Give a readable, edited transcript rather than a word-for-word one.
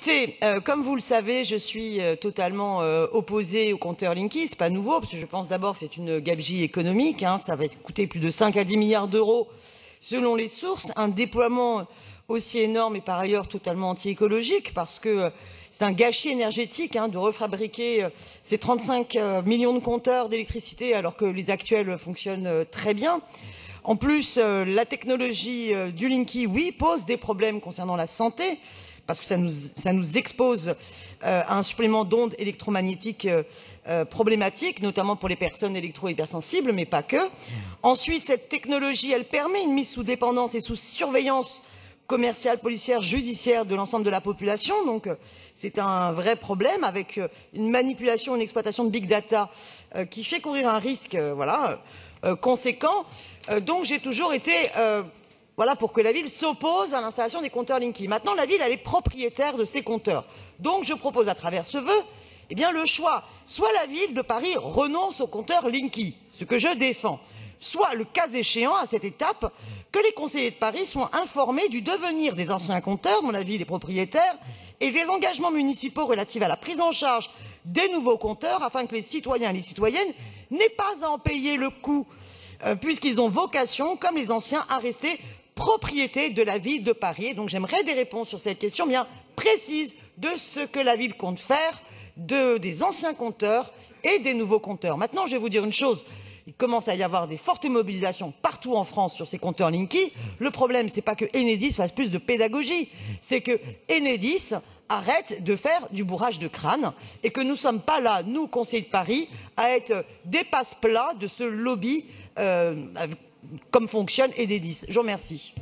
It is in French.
Écoutez, comme vous le savez, je suis totalement opposée au compteur Linky. C'est pas nouveau, parce que je pense d'abord que c'est une gabegie économique. Ça va coûter plus de 5 à 10 milliards d'euros selon les sources. Un déploiement aussi énorme et par ailleurs totalement anti-écologique, parce que c'est un gâchis énergétique de refabriquer ces 35 millions de compteurs d'électricité alors que les actuels fonctionnent très bien. En plus, la technologie du Linky, oui, pose des problèmes concernant la santé, parce que ça nous expose à un supplément d'ondes électromagnétiques problématiques, notamment pour les personnes électro-hypersensibles, mais pas que. Ensuite, cette technologie, elle permet une mise sous dépendance et sous surveillance commerciale, policière, judiciaire de l'ensemble de la population. Donc, c'est un vrai problème avec une manipulation, une exploitation de big data qui fait courir un risque conséquent. Donc, j'ai toujours été pour que la ville s'oppose à l'installation des compteurs Linky. Maintenant, la ville, elle est propriétaire de ces compteurs. Donc, je propose à travers ce vœu le choix. Soit la ville de Paris renonce aux compteurs Linky, ce que je défends, soit, le cas échéant, à cette étape, que les conseillers de Paris soient informés du devenir des anciens compteurs dont la ville est propriétaire et des engagements municipaux relatifs à la prise en charge des nouveaux compteurs, afin que les citoyens et les citoyennes n'aient pas à en payer le coût, puisqu'ils ont vocation, comme les anciens, à rester propriété de la ville de Paris. Donc j'aimerais des réponses sur cette question bien précise de ce que la ville compte faire des anciens compteurs et des nouveaux compteurs. Maintenant, je vais vous dire une chose. Il commence à y avoir des fortes mobilisations partout en France sur ces compteurs Linky. Le problème, c'est pas que Enedis fasse plus de pédagogie, c'est que Enedis arrête de faire du bourrage de crâne et que nous ne sommes pas là, nous, conseillers de Paris, à être des passe-plats de ce lobby comme fonctionne Enedis. Je vous remercie.